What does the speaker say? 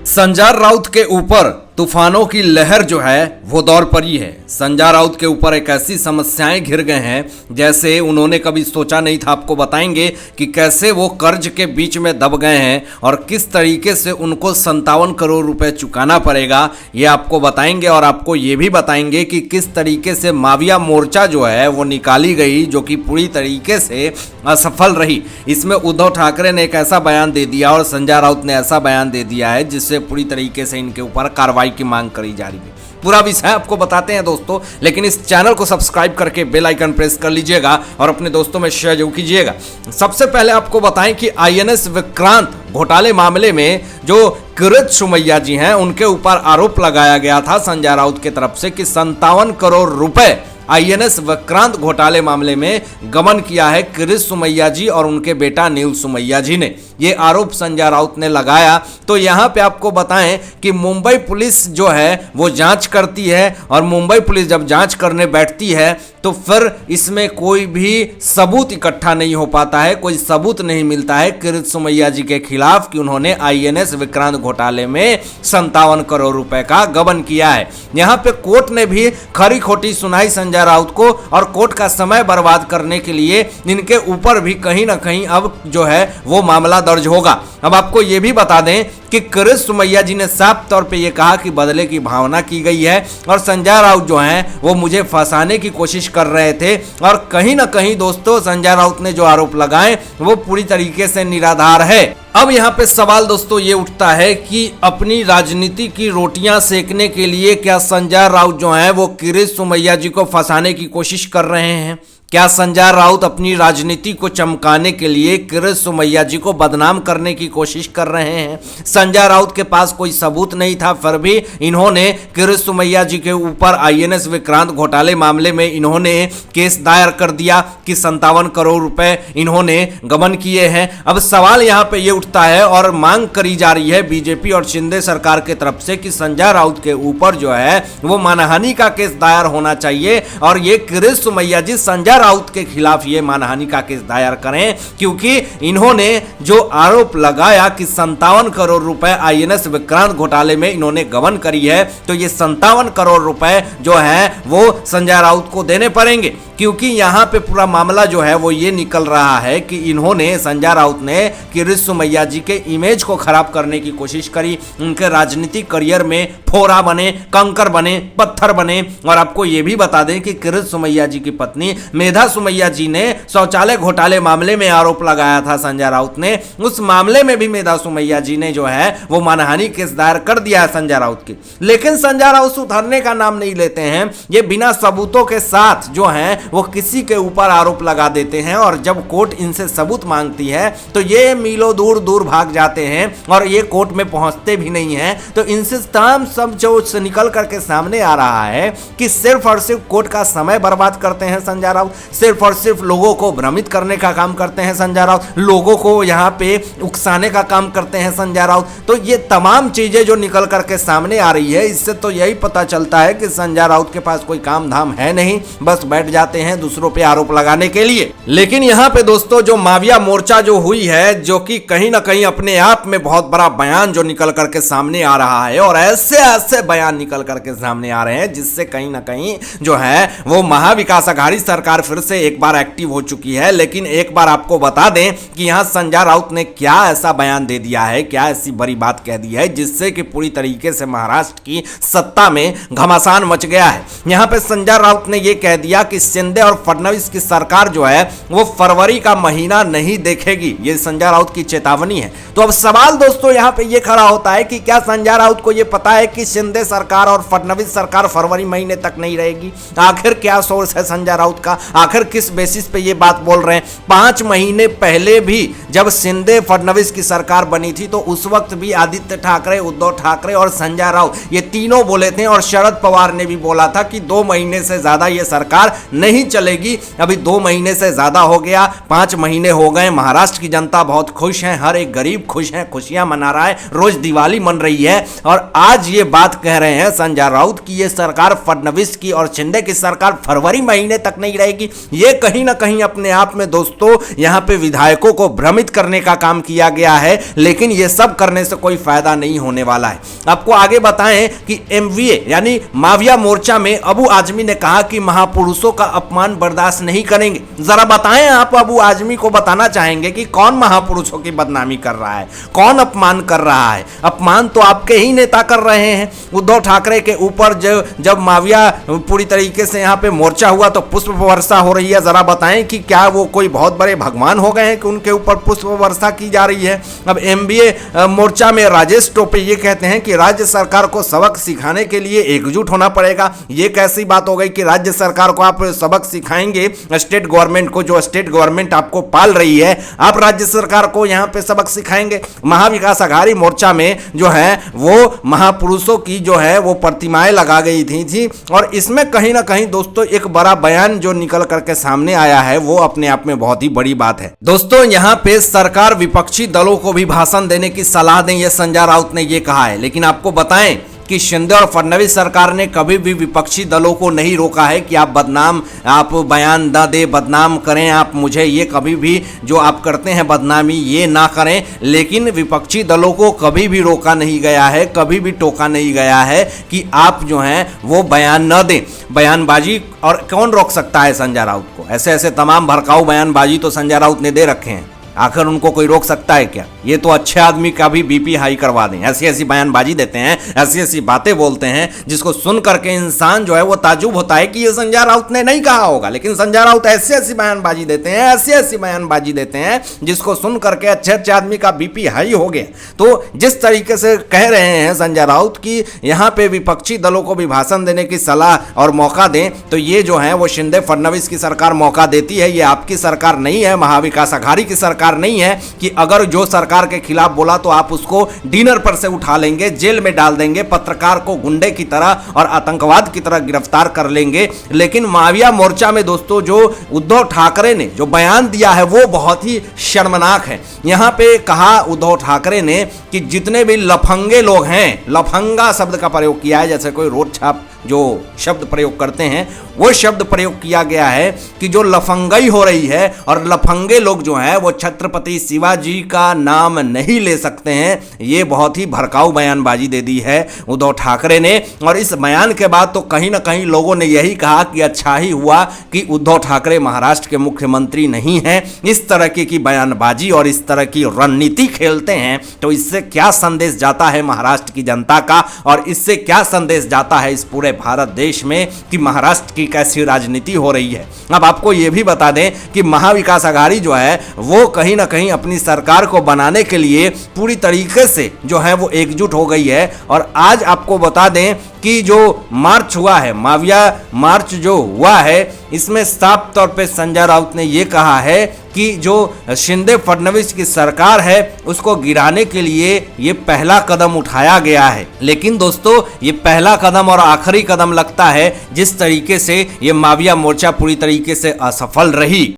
संजय राउत के ऊपर तूफानों की लहर जो है वो दौड़ पड़ी है। संजय राउत के ऊपर एक ऐसी समस्याएं घिर गए हैं जैसे उन्होंने कभी सोचा नहीं था। आपको बताएंगे कि कैसे वो कर्ज के बीच में दब गए हैं और किस तरीके से उनको 57 करोड़ रुपए चुकाना पड़ेगा, ये आपको बताएंगे। और आपको ये भी बताएंगे कि किस तरीके से माविया मोर्चा जो है वो निकाली गई, जो कि पूरी तरीके से असफल रही। इसमें उद्धव ठाकरे ने एक ऐसा बयान दे दिया और संजय राउत ने ऐसा बयान दे दिया है जिससे पूरी तरीके से इनके ऊपर कार्रवाई की मांग करी जा रही है। पूरा विषय आपको बताते हैं दोस्तों, लेकिन इस चैनल को सब्सक्राइब करके बेल आइकन प्रेस कर लीजिएगा और अपने दोस्तों में शेयर जरूर कीजिएगा। सबसे पहले आपको बताएं कि आईएनएस विक्रांत घोटाले मामले में जो किरीट सोमैया जी हैं उनके ऊपर आरोप लगाया गया था संजय राउत की तरफ से कि 57 करोड़ रुपए आईएनएस विक्रांत घोटाले मामले में गबन किया है किरीट सोमैया जी और उनके बेटा नील सोमैया जी ने। ये आरोप संजय राउत ने लगाया। तो यहाँ पे आपको बताएं कि मुंबई पुलिस जो है वो जांच करती है और मुंबई पुलिस जब जांच करने बैठती है तो फिर इसमें कोई भी सबूत इकट्ठा नहीं हो पाता है, कोई सबूत नहीं मिलता है किरीट सोमैया जी के खिलाफ कि उन्होंने आईएनएस विक्रांत घोटाले में 57 करोड़ रुपए का गबन किया है। यहाँ पे कोर्ट ने भी खरी खोटी सुनाई संजय राउत को और कोर्ट का समय बर्बाद करने के लिए इनके ऊपर भी कहीं ना कहीं अब जो है वो मामला दर्ज होगा। अब आपको ये भी बता दें कि किरीट सोमैया जी ने साफ तौर पे ये कहा कि बदले की भावना की गई है और संजय राउत जो हैं वो मुझे फंसाने की कोशिश कर रहे थे। और कहीं ना कहीं दोस्तों संजय राउत ने जो आरोप लगाए वो पूरी तरीके से निराधार है। अब यहाँ पे सवाल दोस्तों ये उठता है कि अपनी राजनीति की रोटियां सेकने के लिए क्या संजय राउत जो हैं वो किरीट सोमैया जी को फंसाने की कोशिश कर रहे हैं? क्या संजय राउत अपनी राजनीति को चमकाने के लिए किरीट सोमैया जी को बदनाम करने की कोशिश कर रहे हैं? संजय राउत के पास कोई सबूत नहीं था, फिर भी इन्होंने किरीट सोमैया जी के ऊपर आईएनएस विक्रांत घोटाले मामले में इन्होंने केस दायर कर दिया कि 57 करोड़ रुपए इन्होंने गबन किए हैं। अब सवाल यहाँ पे ये उठता है और मांग करी जा रही है बीजेपी और शिंदे सरकार के तरफ से कि संजय राउत के ऊपर जो है वो मानहानि का केस दायर होना चाहिए और ये किरीट सोमैया जी संजय राउत के खिलाफ ये मानहानि का केस दायर करें, क्योंकि इन्होंने जो आरोप लगाया कि 57 करोड़ रुपए आईएनएस विक्रांत घोटाले में इन्होंने गबन करी है, तो ये 57 करोड़ रुपए जो है वो संजय राउत को देने पड़ेंगे। क्योंकि यहाँ पे पूरा मामला जो है वो ये निकल रहा है कि इन्होंने संजय राउत ने किरीट सोमैया जी के इमेज को खराब करने की कोशिश करी, उनके राजनीतिक करियर में फोड़ा बने, कंकर बने, पत्थर बने। और आपको ये भी बता दें कि किरीट सोमैया जी की पत्नी मेधा सोमैया जी ने शौचालय घोटाले मामले में आरोप लगाया था संजय राउत ने। उस मामले में भी मेधा सोमैया जी ने जो है वो मानहानि केस दायर कर दिया है संजय राउत की। लेकिन संजय राउत सुधरने का नाम नहीं लेते हैं। ये बिना सबूतों के साथ जो है वो किसी के ऊपर आरोप लगा देते हैं और जब कोर्ट इनसे सबूत मांगती है तो ये मीलों दूर दूर भाग जाते हैं और ये कोर्ट में पहुंचते भी नहीं हैं। तो इनसे तमाम सब जो निकल करके सामने आ रहा है कि सिर्फ और सिर्फ कोर्ट का समय बर्बाद करते हैं संजय राउत, सिर्फ और सिर्फ लोगों को भ्रमित करने का काम करते हैं संजय राउत, लोगों को यहाँ पे उकसाने का काम करते हैं संजय राउत। तो ये तमाम चीजें जो निकल करके सामने आ रही है, इससे तो यही पता चलता है कि संजय राउत के पास कोई काम धाम है नहीं, बस बैठ जाते हैं दूसरों पे आरोप लगाने के लिए। लेकिन यहाँ पे दोस्तों जो माविया मोर्चा जो हुई है, जो कि कहीं ना कहीं अपने आप में बहुत बड़ा बयान जो निकल करके सामने आ रहा है और ऐसे ऐसे बयान निकल करके सामने आ रहे हैं जिससे कहीं ना कहीं जो है वो महाविकास अघाड़ी सरकार फिर से एक बार एक्टिव हो चुकी है। लेकिन एक बार आपको बता दें कि यहाँ संजय राउत ने क्या ऐसा बयान दे दिया है, क्या ऐसी बड़ी बात कह दी है जिससे कि पूरी तरीके से महाराष्ट्र की सत्ता में घमासान मच गया है। यहाँ पे संजय राउत ने यह कह दिया कि शिंदे और फडणवीस की सरकार जो है वो फरवरी का महीना नहीं देखेगी। ये संजय राउत की चेतावनी है। तो अब सवाल दोस्तों यहाँ पे ये खड़ा होता है कि क्या संजय राउत को ये पता है कि शिंदे सरकार और फडणवीस सरकार फरवरी महीने तक नहीं रहेगी? आखिर क्या सोर्स है संजय राउत का? आखिर किस बेसिस पे ये बात बोल रहे हैं? 5 महीने पहले भी जब शिंदे फडणवीस की सरकार बनी थी तो उस वक्त भी आदित्य ठाकरे, उद्धव ठाकरे और संजय राउत ये तीनों बोले थे और शरद पवार ने भी बोला था कि 2 महीने से ज्यादा ये सरकार नहीं चलेगी। अभी 2 महीने से ज्यादा हो गया, 5 महीने हो गए। महाराष्ट्र की जनता बहुत खुश है, हर एक गरीब खुश है, खुशियां मना रहा है, रोज दिवाली मन रही है। और आज ये बात कह रहे हैं संजय राउत की ये सरकार फडणवीस की और शिंदे की सरकार फरवरी महीने तक नहीं रहेगी। ये कहीं ना कहीं अपने आप में दोस्तों यहां पे विधायकों को भ्रमित करने का काम किया गया है, लेकिन ये सब करने से कोई फायदा नहीं होने वाला है। आपको आगे बताएं कि एमवीए यानी माविया मोर्चा में अबू आजमी ने कहा कि महापुरुषों का अपमान बर्दाश्त नहीं करेंगे। जरा बताएं, आप अबू आजमी को बताना चाहेंगे कि कौन महापुरुषों की बदनामी कर रहा है, कौन अपमान कर रहा है? अपमान तो आपके ही नेता कर रहे हैं। उद्धव ठाकरे के ऊपर जब माविया पूरी तरीके से यहां पे मोर्चा हुआ तो पुष्प वर्षा हो रही है। जरा बताएं कि क्या वो कोई बहुत बड़े भगवान हो गए हैं कि उनके ऊपर पुष्प वर्षा की जा रही है? अब एमबीए मोर्चा में राजेश टोपे ये कहते हैं कि राज्य सरकार को सबक सिखाने के लिए एकजुट होना पड़ेगा। ये कैसी बात हो गई कि राज्य सरकार को आप सबक सिखाएंगे? स्टेट गवर्नमेंट को, जो स्टेट गवर्नमेंट आपको पाल रही है, आप राज्य सरकार को यहां पे सबक सिखाएंगे? महाविकास अघाड़ी मोर्चा में जो है वो महापुरुषों की जो है वो प्रतिमाएं लगा गई थी और इसमें कहीं ना कहीं दोस्तों एक बड़ा बयान जो निकल करके सामने आया है वो अपने आप में बहुत ही बड़ी बात है। दोस्तों यहां पे सरकार विपक्षी दलों को भी भाषण देने की सलाह दें, ये संजय राउत ने ये कहा है। लेकिन आपको बताएं कि शिंदे और फडणवीस सरकार ने कभी भी विपक्षी दलों को नहीं रोका है कि आप बयान न दे, बदनाम करें आप मुझे, ये कभी भी जो आप करते हैं बदनामी ये ना करें। लेकिन विपक्षी दलों को कभी भी रोका नहीं गया है, कभी भी टोका नहीं गया है कि आप जो हैं वो बयान न दें। बयानबाजी और कौन रोक सकता है संजय राउत को? ऐसे ऐसे तमाम भड़काऊ बयानबाजी तो संजय राउत ने दे रखे हैं, आखिर उनको कोई रोक सकता है क्या? ये तो अच्छे आदमी का भी बीपी हाई करवा दें। ऐसी ऐसी बयानबाजी देते हैं, ऐसी ऐसी बातें बोलते हैं जिसको सुन करके इंसान जो है वो ताजुब होता है कि ये संजय राउत ने नहीं कहा होगा। लेकिन संजय राउत ऐसी ऐसी बयानबाजी देते हैं, ऐसी ऐसी बयानबाजी देते हैं जिसको सुन करके अच्छे अच्छे आदमी का बीपी हाई हो गया। तो जिस तरीके से कह रहे हैं संजय राउत कि यहाँ पे विपक्षी दलों को भी भाषण देने की सलाह और मौका दें, तो ये जो है वो शिंदे फडणवीस की सरकार मौका देती है। ये आपकी सरकार नहीं है, महाविकास अघाड़ी की सरकार नहीं है कि अगर जो सरकार के खिलाफ बोला तो आप उसको डिनर पर से उठा लेंगे, जेल में डाल देंगे, पत्रकार को गुंडे की तरह और आतंकवाद की तरह गिरफ्तार कर लेंगे। लेकिन माविया मोर्चा में दोस्तों जो उद्धव ठाकरे ने जो बयान दिया है वो बहुत ही शर्मनाक है। यहां पे कहा उद्धव ठाकरे ने कि जितने भी लफंगे लोग हैं, लफंगा शब्द का प्रयोग किया है, जैसे कोई रोड छाप जो शब्द प्रयोग करते हैं वो शब्द प्रयोग किया गया है कि जो लफंगई हो रही है और लफंगे लोग जो हैं वो छत्रपति शिवाजी का नाम नहीं ले सकते हैं। ये बहुत ही भड़काऊ बयानबाजी दे दी है उद्धव ठाकरे ने। और इस बयान के बाद तो कहीं ना कहीं लोगों ने यही कहा कि अच्छा ही हुआ कि उद्धव ठाकरे महाराष्ट्र के मुख्यमंत्री नहीं हैं। इस तरह की बयानबाजी और इस तरह की रणनीति खेलते हैं तो इससे क्या संदेश जाता है महाराष्ट्र की जनता का, और इससे क्या संदेश जाता है इस पूरे भारत देश में कि महाराष्ट्र की कैसी राजनीति हो रही है। अब आपको यह भी बता दें कि महाविकास अघाड़ी जो है वो कहीं ना कहीं अपनी सरकार को बनाने के लिए पूरी तरीके से जो है वो एकजुट हो गई है। और आज आपको बता दें कि जो मार्च हुआ है, माविया मार्च जो हुआ है, इसमें साफ तौर पे संजय राउत ने यह कहा है कि जो शिंदे फडणवीस की सरकार है उसको गिराने के लिए ये पहला कदम उठाया गया है। लेकिन दोस्तों ये पहला कदम और आखिरी कदम लगता है जिस तरीके से ये माविया मोर्चा पूरी तरीके से असफल रही।